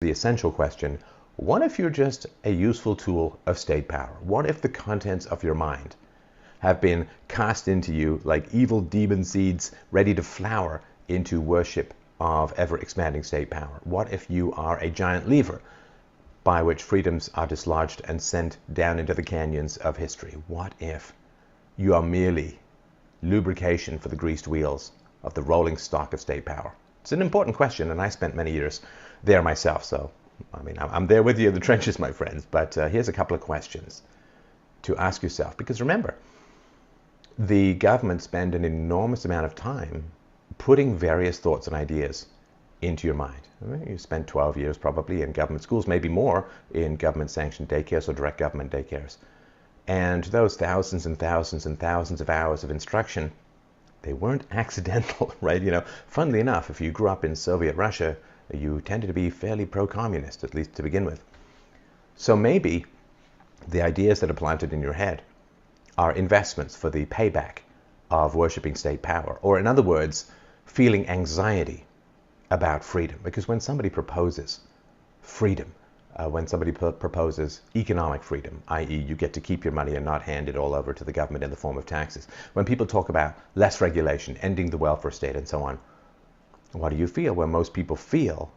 the essential question: what if you're just a useful tool of state power? What if the contents of your mind have been cast into you like evil demon seeds ready to flower into worship of ever-expanding state power? What if you are a giant lever by which freedoms are dislodged and sent down into the canyons of history? What if you are merely lubrication for the greased wheels of the rolling stock of state power? It's an important question, and I spent many years there myself, so I mean, I'm there with you in the trenches, my friends, but here's a couple of questions to ask yourself. Because remember, the government spend an enormous amount of time putting various thoughts and ideas into your mind. I mean, you spent 12 years probably in government schools, maybe more in government-sanctioned daycares or direct government daycares. And those thousands and thousands and thousands of hours of instruction, they weren't accidental, right? You know, funnily enough, if you grew up in Soviet Russia, you tended to be fairly pro-communist, at least to begin with. So maybe the ideas that are planted in your head are investments for the payback of worshipping state power. Or in other words, feeling anxiety about freedom. Because when somebody proposes freedom, when somebody proposes economic freedom, i.e. you get to keep your money and not hand it all over to the government in the form of taxes, when people talk about less regulation, ending the welfare state and so on, what do you feel? Well, most people feel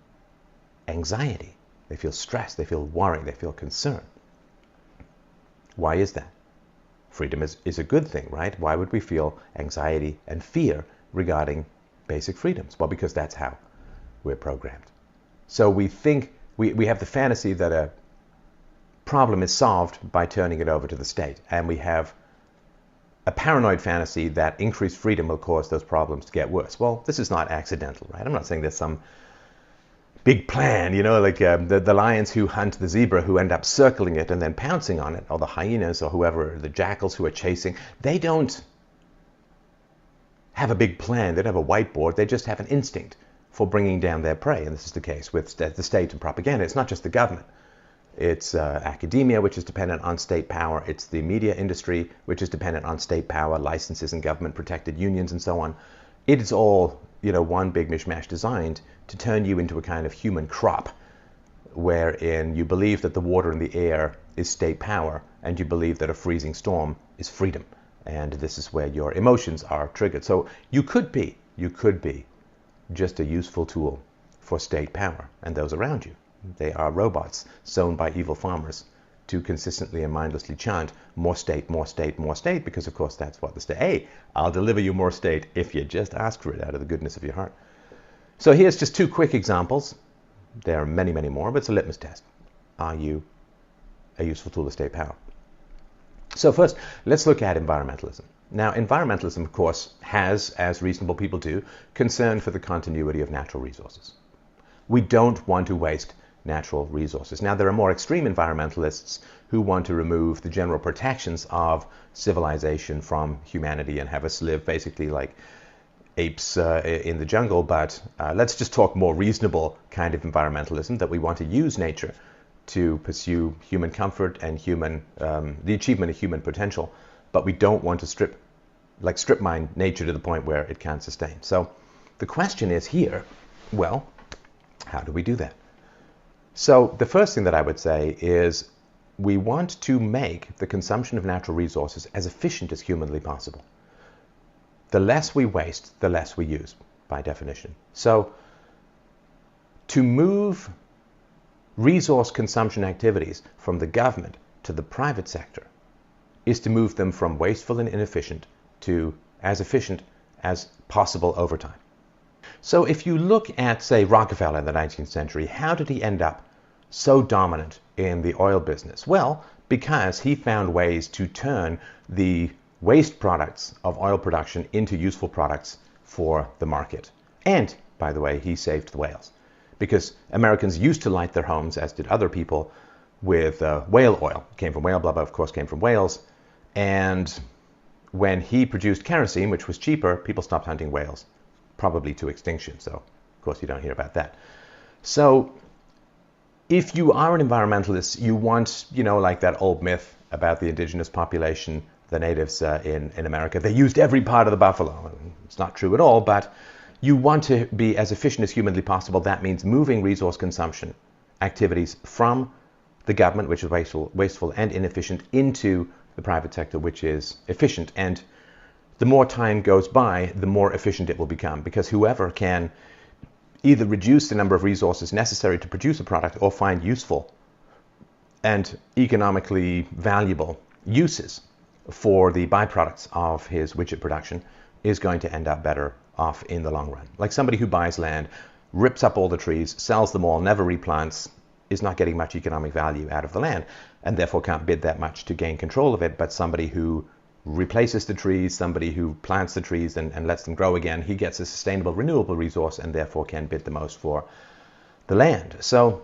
anxiety. They feel stress, they feel worry, they feel concern. Why is that? Freedom is a good thing, right? Why would we feel anxiety and fear regarding basic freedoms? Well, because that's how we're programmed. So we think, we have the fantasy that a problem is solved by turning it over to the state. And we have a paranoid fantasy that increased freedom will cause those problems to get worse. Well, this is not accidental, right? I'm not saying there's some big plan, you know, like the lions who hunt the zebra who end up circling it and then pouncing on it, or the hyenas or whoever, the jackals who are chasing. They don't have a big plan. They don't have a whiteboard. They just have an instinct for bringing down their prey. And this is the case with the state and propaganda. It's not just the government. It's academia, which is dependent on state power. It's the media industry, which is dependent on state power, licenses and government-protected unions and so on. It is all, you know, one big mishmash designed to turn you into a kind of human crop, wherein you believe that the water in the air is state power, and you believe that a freezing storm is freedom. And this is where your emotions are triggered. So you could be just a useful tool for state power and those around you. They are robots sown by evil farmers to consistently and mindlessly chant, more state, more state, more state, because of course that's what the state, hey, I'll deliver you more state if you just ask for it out of the goodness of your heart. So here's just two quick examples. There are many, many more, but it's a litmus test. Are you a useful tool of state power? So first, let's look at environmentalism. Now, environmentalism, of course, has, as reasonable people do, concern for the continuity of natural resources. We don't want to waste natural resources. Now, there are more extreme environmentalists who want to remove the general protections of civilization from humanity and have us live basically like apes in the jungle. But let's just talk more reasonable kind of environmentalism, that we want to use nature to pursue human comfort and the achievement of human potential, but we don't want to strip mine nature to the point where it can't sustain. So the question is here, well, how do we do that? So the first thing that I would say is we want to make the consumption of natural resources as efficient as humanly possible. The less we waste, the less we use, by definition. So to move resource consumption activities from the government to the private sector is to move them from wasteful and inefficient to as efficient as possible over time. So if you look at, say, Rockefeller in the 19th century, how did he end up so dominant in the oil business? Well, because he found ways to turn the waste products of oil production into useful products for the market. And, by the way, he saved the whales. Because Americans used to light their homes, as did other people, with whale oil. It came from whale blubber, of course, came from whales. And when he produced kerosene, which was cheaper, people stopped hunting whales, probably to extinction. So, of course, you don't hear about that. So, if you are an environmentalist, you want, like that old myth about the indigenous population, the natives in America. They used every part of the buffalo. It's not true at all, but you want to be as efficient as humanly possible. That means moving resource consumption activities from the government, which is wasteful and inefficient, into the private sector, which is efficient. And the more time goes by, the more efficient it will become, because whoever can either reduce the number of resources necessary to produce a product or find useful and economically valuable uses for the byproducts of his widget production is going to end up better off in the long run. Like somebody who buys land, rips up all the trees, sells them all, never replants, is not getting much economic value out of the land and therefore can't bid that much to gain control of it. But somebody who replaces the trees, somebody who plants the trees and lets them grow again, he gets a sustainable, renewable resource and therefore can bid the most for the land. So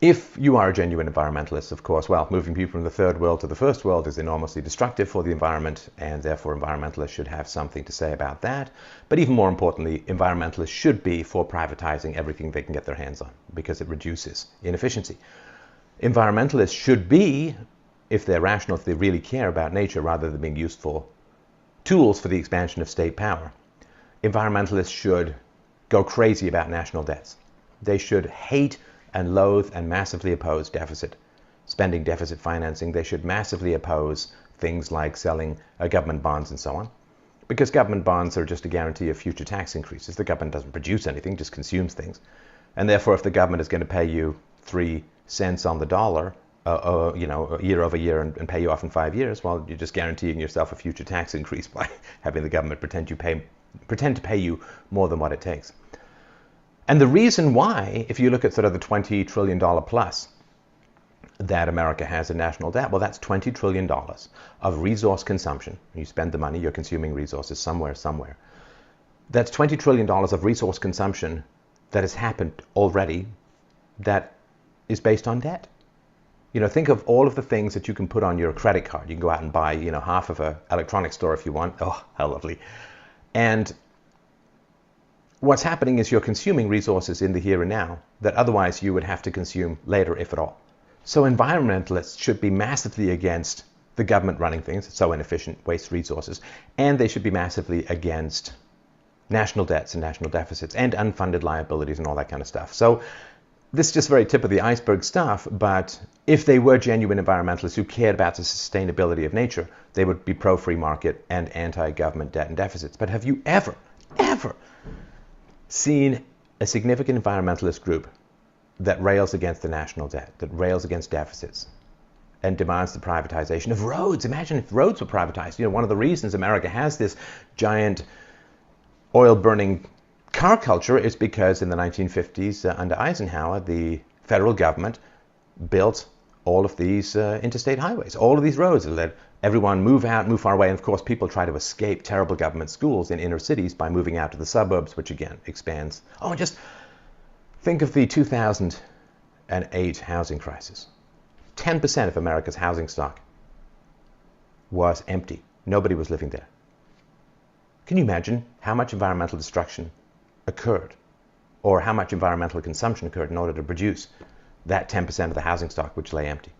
if you are a genuine environmentalist, of course, well, moving people from the third world to the first world is enormously destructive for the environment, and therefore environmentalists should have something to say about that. But even more importantly, environmentalists should be for privatizing everything they can get their hands on, because it reduces inefficiency. Environmentalists should be, if they're rational, if they really care about nature, rather than being useful tools for the expansion of state power. Environmentalists should go crazy about national debts. They should hate and loathe and massively oppose deficit spending, deficit financing. They should massively oppose things like selling government bonds and so on, because government bonds are just a guarantee of future tax increases. The government doesn't produce anything, just consumes things. And therefore, if the government is going to pay you 3 cents on the dollar, year over year and pay you off in 5 years, well, you're just guaranteeing yourself a future tax increase by having the government pretend to pay you more than what it takes. And the reason why, if you look at sort of the $20 trillion plus that America has in national debt, well, that's $20 trillion of resource consumption. You spend the money, you're consuming resources somewhere. That's $20 trillion of resource consumption that has happened already that is based on debt. Think of all of the things that you can put on your credit card. You can go out and buy, half of an electronics store if you want. Oh, how lovely. And what's happening is you're consuming resources in the here and now that otherwise you would have to consume later, if at all. So environmentalists should be massively against the government running things. It's so inefficient, wastes resources. And they should be massively against national debts and national deficits and unfunded liabilities and all that kind of stuff. So this is just very tip of the iceberg stuff, but if they were genuine environmentalists who cared about the sustainability of nature, they would be pro-free market and anti-government debt and deficits. But have you ever seen a significant environmentalist group that rails against the national debt, that rails against deficits, and demands the privatization of roads? Imagine if roads were privatized. One of the reasons America has this giant oil-burning car culture is because in the 1950s, under Eisenhower, the federal government built all of these interstate highways, all of these roads that let everyone move out, move far away. And of course, people try to escape terrible government schools in inner cities by moving out to the suburbs, which again expands. Oh, and just think of the 2008 housing crisis. 10% of America's housing stock was empty. Nobody was living there. Can you imagine how much environmental destruction occurred, or how much environmental consumption occurred in order to produce that 10% of the housing stock which lay empty?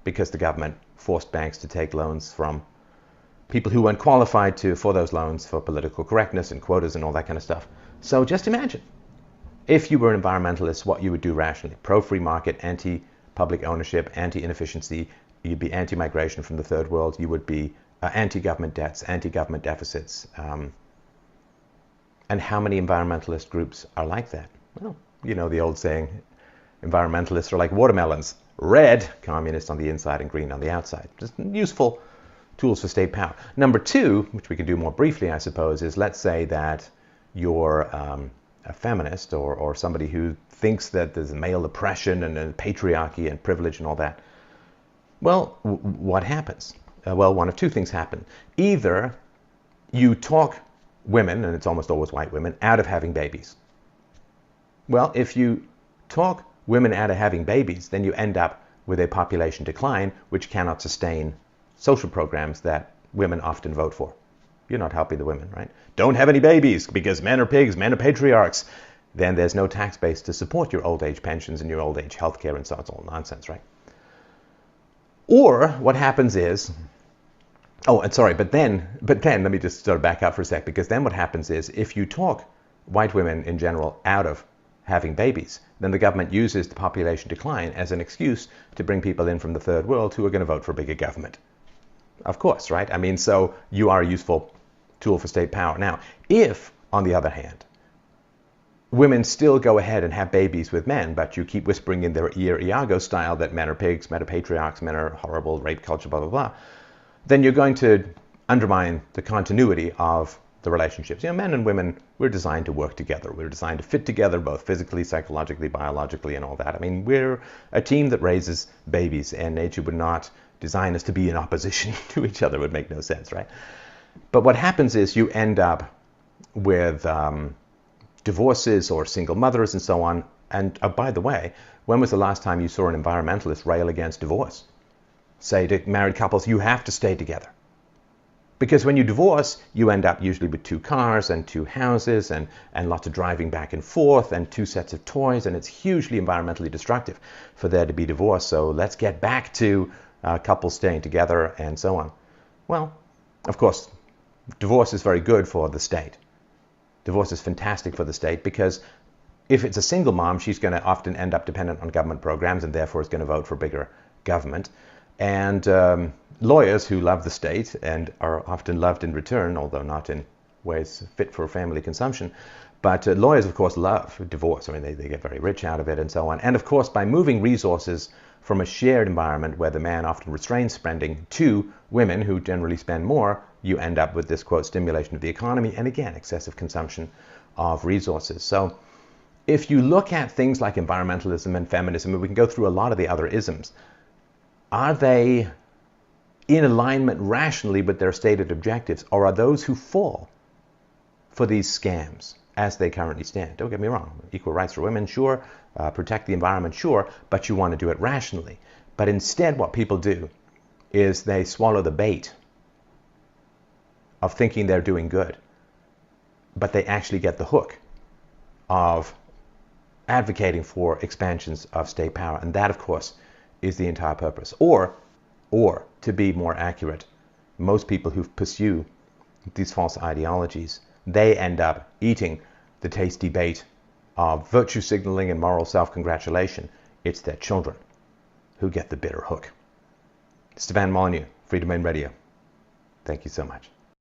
Because the government forced banks to take loans from people who weren't qualified for those loans for political correctness and quotas and all that kind of stuff. So just imagine, if you were an environmentalist, what you would do rationally. Pro-free market, anti-public ownership, anti-inefficiency. You'd be anti-migration from the third world. You would be anti-government debts, anti-government deficits. And how many environmentalist groups are like that? Well, the old saying, environmentalists are like watermelons. Red, communist on the inside and green on the outside. Just useful tools for state power. Number two, which we can do more briefly, I suppose, is let's say that you're a feminist or somebody who thinks that there's male oppression and patriarchy and privilege and all that. Well, what happens? Well, one of two things happen. Either you talk women, and it's almost always white women, out of having babies. Well, if you talk women out of having babies, then you end up with a population decline which cannot sustain social programs that women often vote for. You're not helping the women, right? Don't have any babies because men are pigs, men are patriarchs. Then there's no tax base to support your old age pensions and your old age health care, and so it's all nonsense, right? Or what happens is, but then let me just sort of back up for a sec, because then what happens is if you talk white women in general out of having babies, then the government uses the population decline as an excuse to bring people in from the third world who are going to vote for bigger government. Of course, right? I mean, so you are a useful tool for state power. Now, if, on the other hand, women still go ahead and have babies with men, but you keep whispering in their ear, Iago style, that men are pigs, men are patriarchs, men are horrible, rape culture, blah, blah, blah, then you're going to undermine the continuity of the relationships. You know, men and women, we're designed to work together. We're designed to fit together, both physically, psychologically, biologically, and all that. I mean, we're a team that raises babies, and nature would not design us to be in opposition to each other. It would make no sense, right? But what happens is you end up with divorces or single mothers and so on. And by the way, when was the last time you saw an environmentalist rail against divorce? Say to married couples, you have to stay together. Because when you divorce, you end up usually with 2 cars and 2 houses and lots of driving back and forth and 2 sets of toys, and it's hugely environmentally destructive for there to be divorce. So let's get back to couples staying together and so on. Well, of course, divorce is very good for the state. Divorce is fantastic for the state because if it's a single mom, she's going to often end up dependent on government programs and therefore is going to vote for bigger government. And lawyers who love the state and are often loved in return, although not in ways fit for family consumption. But lawyers, of course, love divorce. I mean, they get very rich out of it and so on. And of course, by moving resources from a shared environment where the man often restrains spending to women who generally spend more, you end up with this, quote, stimulation of the economy and, again, excessive consumption of resources. So if you look at things like environmentalism and feminism, and we can go through a lot of the other isms, are they in alignment rationally with their stated objectives, or are those who fall for these scams as they currently stand? Don't get me wrong. Equal rights for women, sure. Protect the environment, sure. But you want to do it rationally. But instead what people do is they swallow the bait of thinking they're doing good. But they actually get the hook of advocating for expansions of state power. And that, of course, is the entire purpose. Or to be more accurate, most people who pursue these false ideologies, they end up eating the tasty bait of virtue signaling and moral self-congratulation. It's their children who get the bitter hook. Stefan Molyneux, Free Domain Radio. Thank you so much.